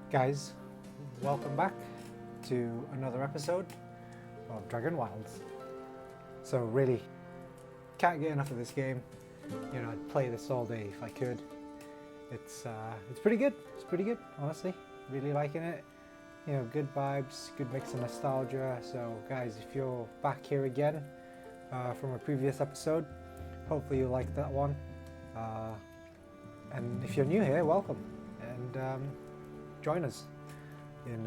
Guys, welcome back to another episode of Dragonwilds. So really, can't get enough of this game. You know, I'd play this all day if I could. It's pretty good. It's pretty good, honestly. Really liking it. You know, good vibes, good mix of nostalgia. So guys, if you're back here again from a previous episode, hopefully you liked that one. And if you're new here, welcome. And join us in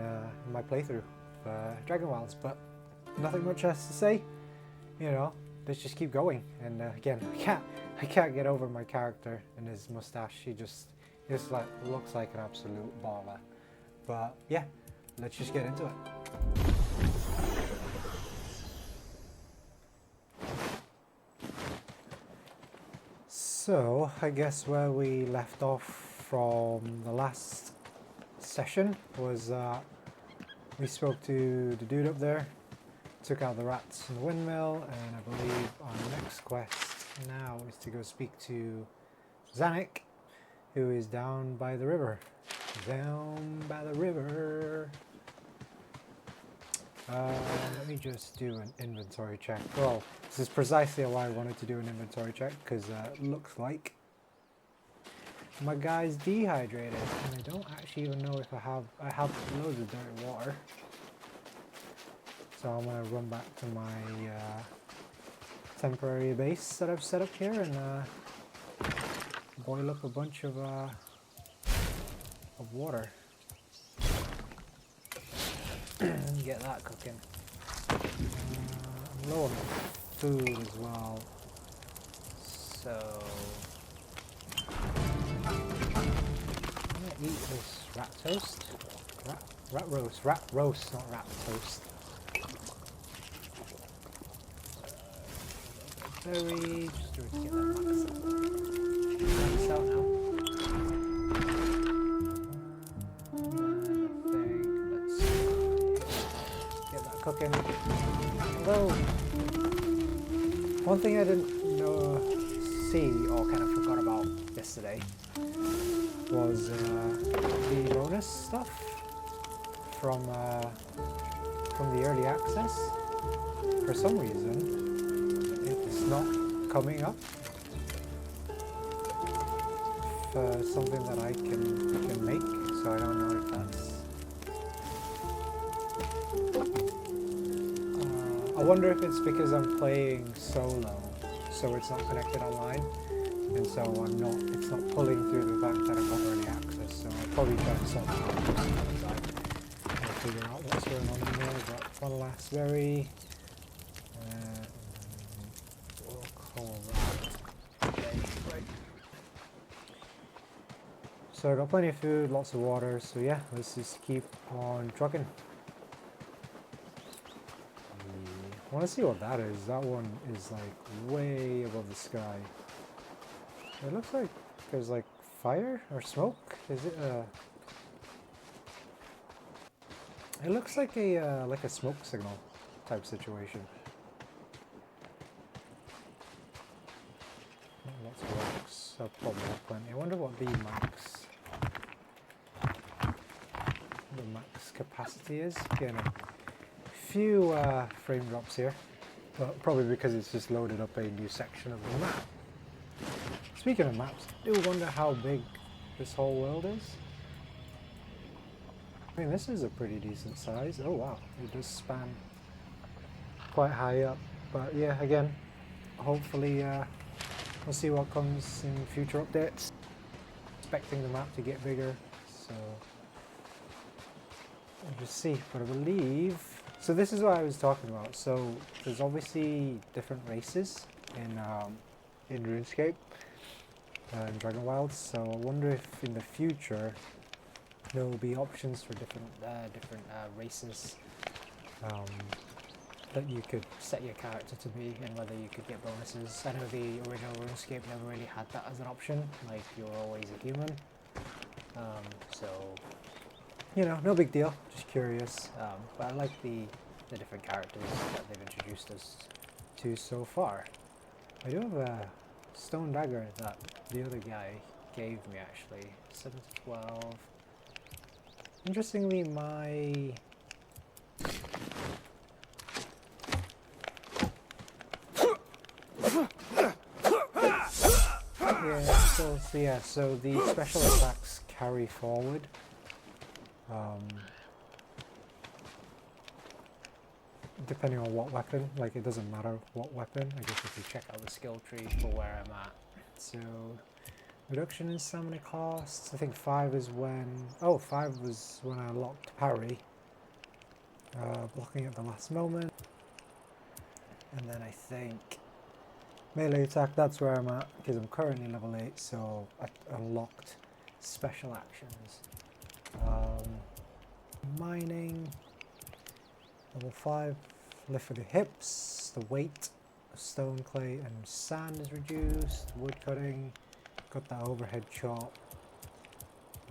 my playthrough of Dragonwilds. But nothing much else to say. You know, let's just keep going. And again, I can't get over my character and his mustache. He just like looks like an absolute baller. But yeah, let's just get into it. So I guess where we left off from the last session was we spoke to the dude up there, took out the rats in the windmill, and I believe our next quest now is to go speak to Zanik, who is down by the river. Down by the river. Let me just do an inventory check. Well, this is precisely why I wanted to do an inventory check, because it looks like my guy's dehydrated, and I don't actually even know if I have loads of dirty water. So I'm gonna run back to my temporary base that I've set up here and boil up a bunch of water. And get that cooking. I'm low on food as well, so I'm gonna eat this rat toast. Rat roast, not rat toast. Berry, just to get that max out now. Cooking. Although, one thing I didn't see or kind of forgot about yesterday was the bonus stuff from the early access. For some reason, it's not coming up for something that I can make. So I don't know if that's. I wonder if it's because I'm playing solo, so it's not connected online, and so it's not pulling through the fact that I've got early access, so I'll probably try to sort that out as I figure out what's going on in there. But one last berry, we'll call that right. So I got plenty of food, lots of water, so yeah, let's just keep on trucking. I want to see what that is. That one is like way above the sky. It looks like there's like fire or smoke. Is it it looks like a smoke signal type situation. Lots of rocks. I'll probably have plenty. I wonder what the max capacity is. Again, few frame drops here, but probably because it's just loaded up a new section of the map. Speaking of maps, I do wonder how big this whole world is. I mean, this is a pretty decent size. Oh wow, it does span quite high up. But yeah, again, hopefully we'll see what comes in future updates. Expecting the map to get bigger, so we'll just see. But I believe. So this is what I was talking about. So there's obviously different races in RuneScape and Dragonwilds. So I wonder if in the future there will be options for different races that you could set your character to be, and whether you could get bonuses. I know the original RuneScape never really had that as an option. Like you're always a human. So. You know, no big deal, just curious, but I like the different characters that they've introduced us to so far. I do have a stone dagger that the other guy gave me actually, 7 to 12, Interestingly, my... so the special attacks carry forward. Depending on what weapon, like it doesn't matter what weapon. I guess if you check out the skill tree for where I'm at. So, reduction in stamina costs. I think 5 is when... Oh, 5 was when I unlocked parry. Blocking at the last moment. And then I think melee attack, that's where I'm at, because I'm currently level 8, so I unlocked special actions. Mining, level 5, lift for the hips, the weight of stone, clay and sand is reduced, wood cutting, got that overhead chop,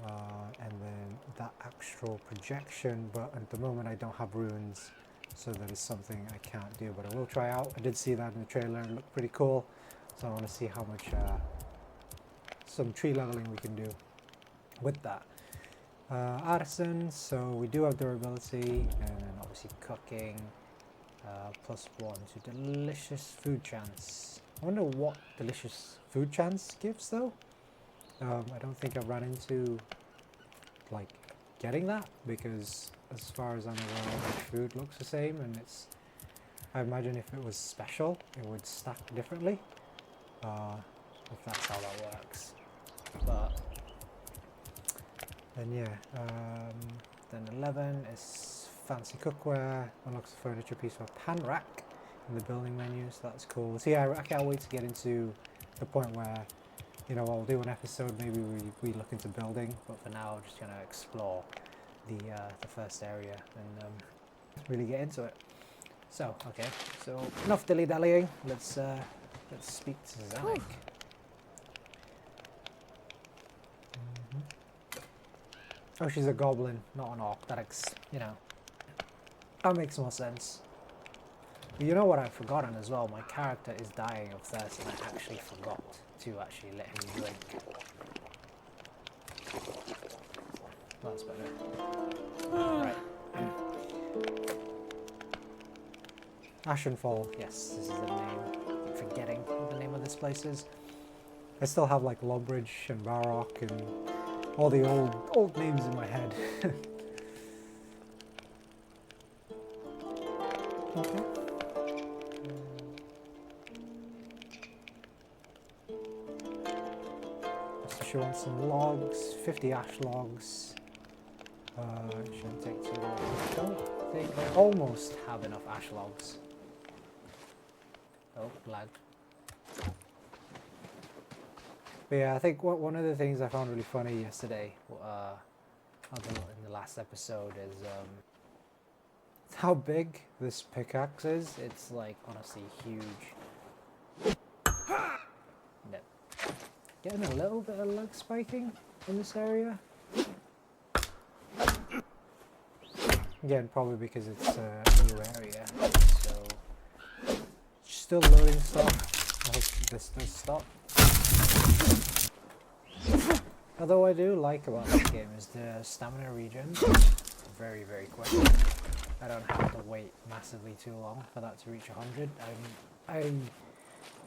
and then that astral projection, but at the moment I don't have runes. So that is something I can't do, but I will try out. I did see that in the trailer, it looked pretty cool. So I want to see how much, some tree leveling we can do with that. Artisan, so we do have durability, and then obviously cooking, +1 to delicious food chance. I wonder what delicious food chance gives though. I don't think I've run into, like, getting that, because as far as I'm aware, the food looks the same, and it's, I imagine if it was special it would stack differently, if that's how that works. But then yeah, then 11 is fancy cookware, unlocks the furniture piece for a pan rack in the building menu, so that's cool. So yeah, I can't wait to get into the point where, you know, I'll do an episode, maybe we look into building, but for now I'm just going to explore the first area and really get into it. So, okay, so enough dilly-dallying, let's speak to Zanik. Oh, she's a goblin, not an orc. You know, that makes more sense. But you know what I've forgotten as well? My character is dying of thirst, and I actually forgot to actually let him drink. That's better. Right. Ashenfall, yes, this is the name. I'm forgetting what the name of this place is. I still have like Lombridge and Varrock and all the old names in my head. Okay. So she wants some logs, 50 ash logs. Shouldn't take too long. I don't think I almost have enough ash logs. Oh, lagged. But yeah, I think one of the things I found really funny yesterday, in the last episode, is how big this pickaxe is. It's like honestly huge. No. Getting a little bit of lag spiking in this area. Again, probably because it's a new area, so still loading stuff. I hope this does stop. Although I do like about this game is the stamina regen, very, very quick. I don't have to wait massively too long for that to reach 100. I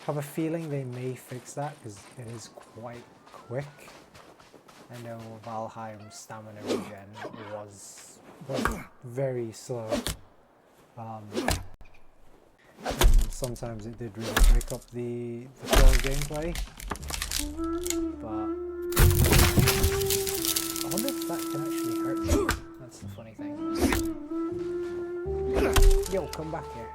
have a feeling they may fix that because it is quite quick. I know Valheim's stamina regen was very slow, and sometimes it did really break up the flow of gameplay, but I wonder if that can actually hurt me. That's the funny thing. Yo, come back here.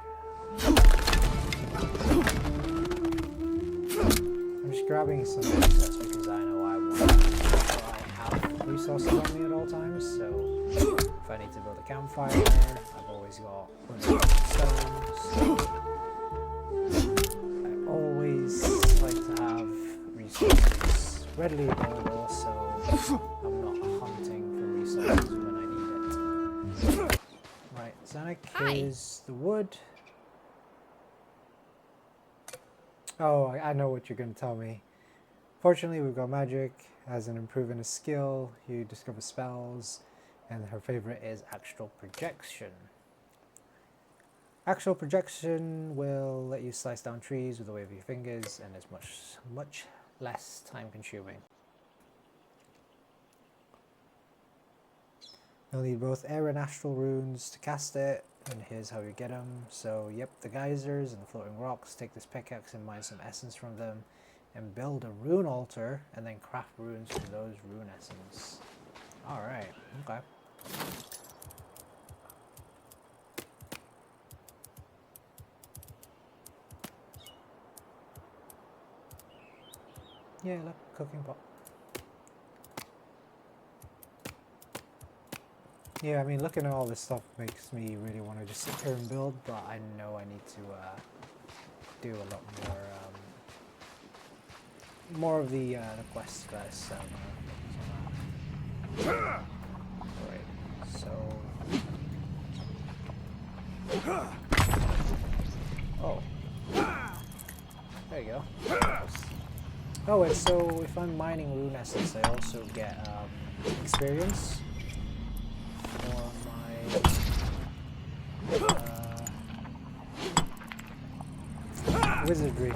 I'm just grabbing some resources because I know I want to. So I have resources on me at all times, so if I need to build a campfire, I've always got stones. I always like to have resources readily available, so I'm not hunting for resources when I need it. Right, Zanik is the wood. Oh, I know what you're going to tell me. Fortunately, we've got magic. As an improvement in skill, you discover spells. And her favorite is astral projection. Astral projection will let you slice down trees with the wave of your fingers, and is much less time consuming. You'll need both air and astral runes to cast it, and here's how you get them. So yep, the geysers and the floating rocks, take this pickaxe and mine some essence from them, and build a rune altar, and then craft runes from those rune essence. Alright, okay. Yeah, look, cooking pot. Yeah, I mean, looking at all this stuff makes me really want to just sit here and build, but I know I need to do a lot more of the quests first. So, alright, so oh, there you go. Oh, and so if I'm mining rune essence, I also get experience for my wizardry.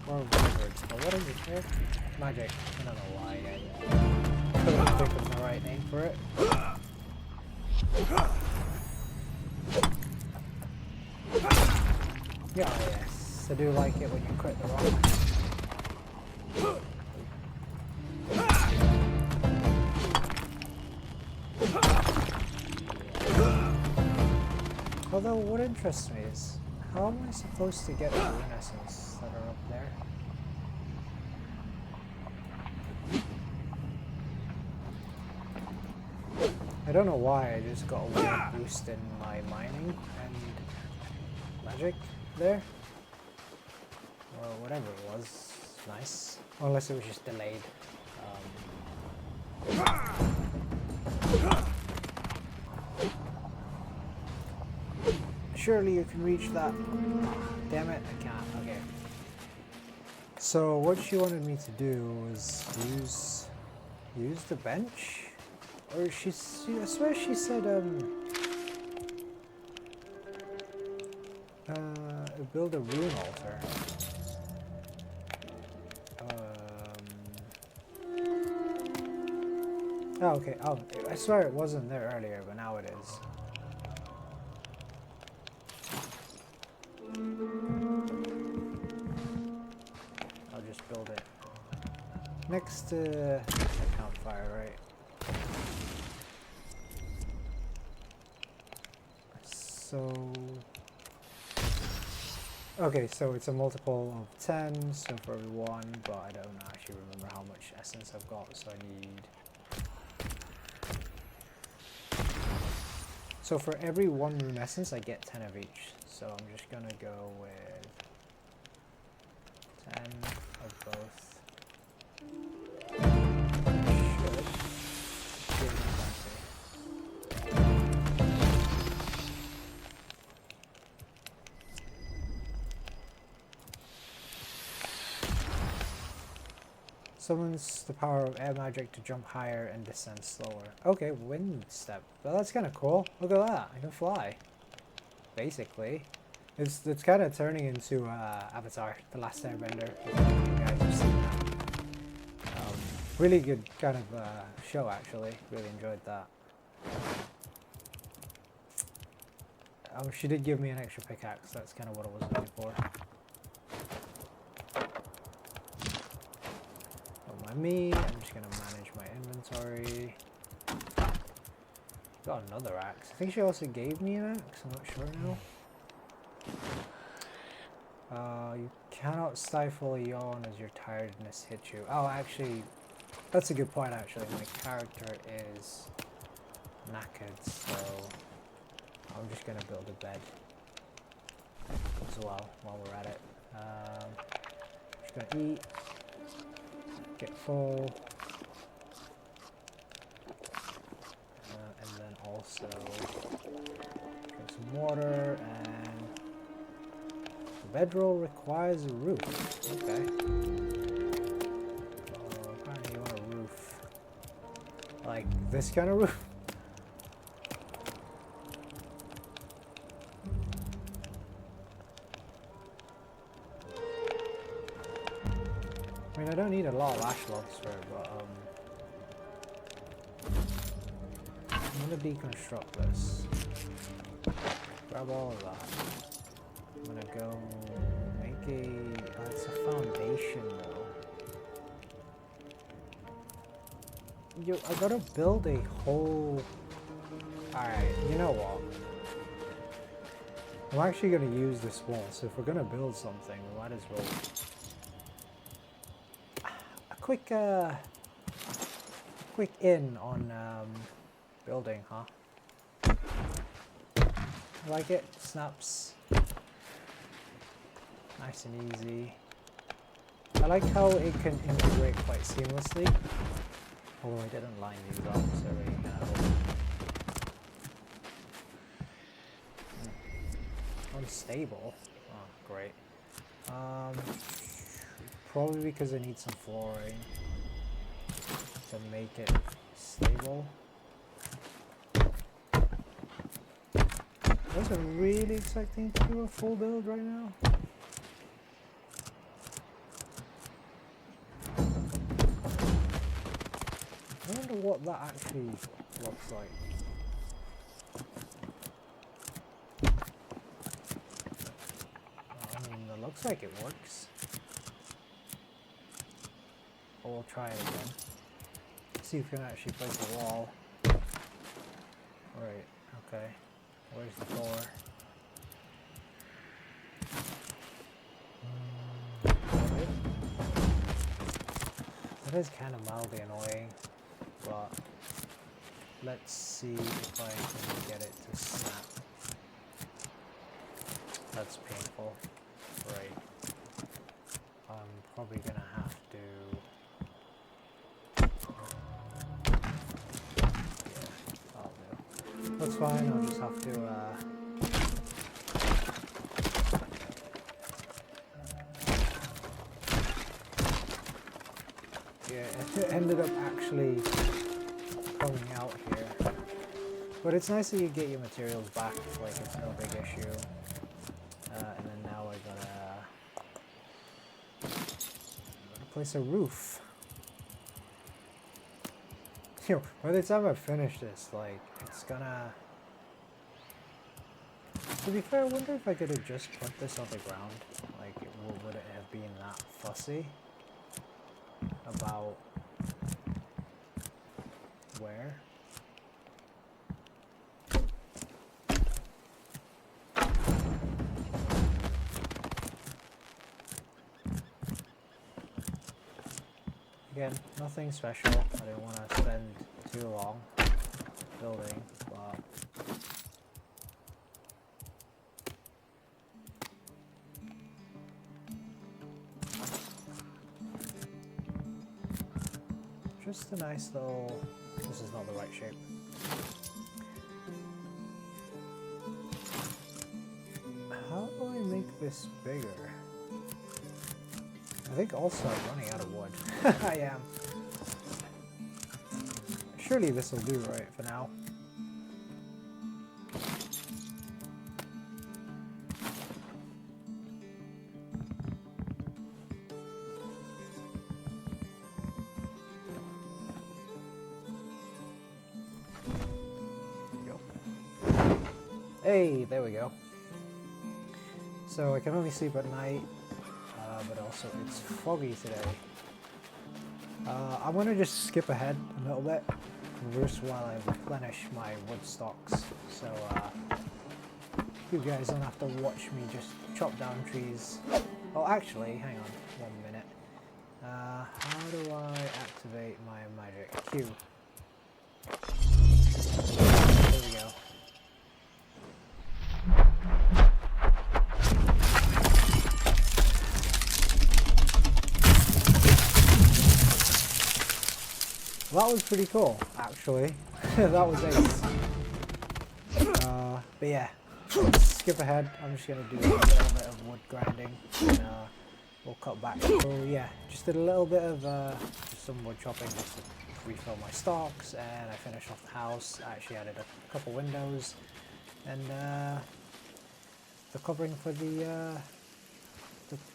Or whatever it's called. What is it here? Magic. I don't know why I couldn't think of the right name for it. Yeah, yes. I do like it when you crit the rock. Although, what interests me is, how am I supposed to get the rune essence that are up there? I don't know why, I just got a weird boost in my mining and magic there. Or whatever it was. Nice. Unless it was just delayed. Surely you can reach that. Damn it, I can't. Okay. So what she wanted me to do was use the bench? Or I swear she said build a rune altar. Oh, okay. Oh, I swear it wasn't there earlier, but now it is. I'll just build it next to the campfire, right? So, okay, so it's a multiple of 10, so for every one, but I don't actually remember how much essence I've got, so I need... So for every one rune essence, I get 10 of each, so I'm just gonna go with 10 of both. Summons the power of air magic to jump higher and descend slower. Okay, wind step. Well, that's kind of cool. Look at that. I can fly. Basically. It's kind of turning into Avatar, The Last Airbender. If you guys have seen that. Really good kind of show, actually. Really enjoyed that. Oh, she did give me an extra pickaxe. That's kind of what I was looking for. Me, I'm just gonna manage my inventory. Got another axe. I think she also gave me an axe, I'm not sure now. You cannot stifle a yawn as your tiredness hits you. Oh, actually, that's a good point actually. My character is knackered, so I'm just gonna build a bed as well while we're at it. Just gonna eat. Get full, and then also drink some water, and the bedroll requires a roof. Okay. Apparently you want a roof. Like this kind of roof. I mean, I don't need a lot of ash logs for it, but I'm gonna deconstruct this. Grab all of that. I'm gonna go make it's a foundation though. I gotta build a whole... Alright, you know what? I'm actually gonna use this wall, so if we're gonna build something, we might as well... quick in on building, huh? Like it? Snaps. Nice and easy. I like how it can integrate quite seamlessly. Although I didn't line these up, so we unstable. Oh, great. Probably because I need some flooring to make it stable. I wasn't really expecting to do a full build right now. I wonder what that actually looks like. I mean, it looks like it works. But we'll try it again. See if we can actually place a wall. Right, okay. Where's the door? That is kind of mildly annoying, but let's see if I can get it to snap. That's painful. Right. I'm probably gonna have to... Yeah, I'll do. That's fine, I'll just have to yeah, it ended up actually coming out here. But it's nice that you get your materials back, like it's no big issue. And then now we're gonna place a roof. Yo, by the time I finish this, like, it's gonna... To be fair, I wonder if I could have just put this on the ground. Like, would it have been that fussy about where? Again, nothing special. I didn't want to spend too long building, but just a nice little... This is not the right shape. How do I make this bigger? I think also I'm running out of wood. I am. Surely this will do right for now. There we go. Hey, there we go. So I can only sleep at night. But also it's foggy today. I'm gonna just skip ahead a little bit, reverse while I replenish my wood stocks, so you guys don't have to watch me just chop down trees. Oh, actually, hang on 1 minute. How do I activate my magic? Q. There we go. That was pretty cool, actually. That was ace. But yeah, skip ahead. I'm just going to do a little bit of wood grinding. And we'll cut back. So yeah, just did a little bit of just some wood chopping just to refill my stocks, and I finished off the house. I actually added a couple windows and the covering for the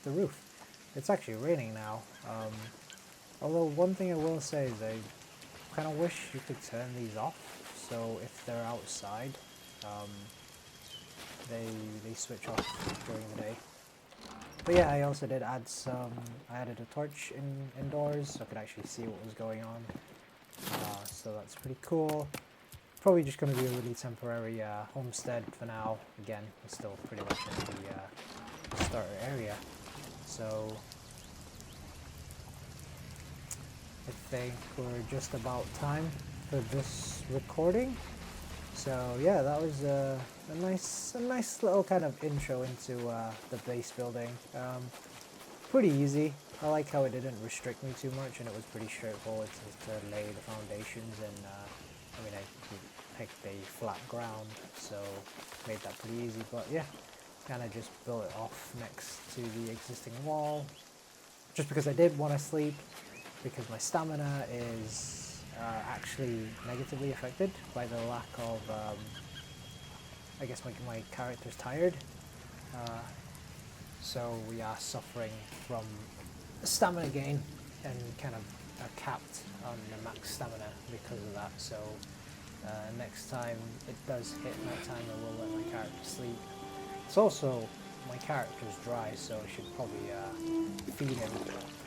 roof. It's actually raining now. Although one thing I will say is I kind of wish you could turn these off, so if they're outside, they switch off during the day. But yeah, I also did add I added a torch indoors so I could actually see what was going on. So that's pretty cool. Probably just going to be a really temporary homestead for now. Again, we're still pretty much in the starter area. So I think we're just about time for this recording. So yeah, that was a nice little kind of intro into the base building. Pretty easy. I like how it didn't restrict me too much, and it was pretty straightforward to lay the foundations. And I mean, I picked a flat ground, so made that pretty easy. But yeah, kind of just built it off next to the existing wall, just because I did want to sleep, because my stamina is actually negatively affected by the lack of, I guess my character's tired, so we are suffering from stamina gain and kind of capped on the max stamina because of that. So next time it does hit night time, I will let my character sleep. It's also, my character's dry, so I should probably feed him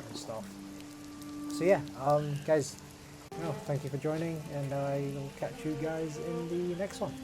and stuff. So yeah, guys, thank you for joining, and I will catch you guys in the next one.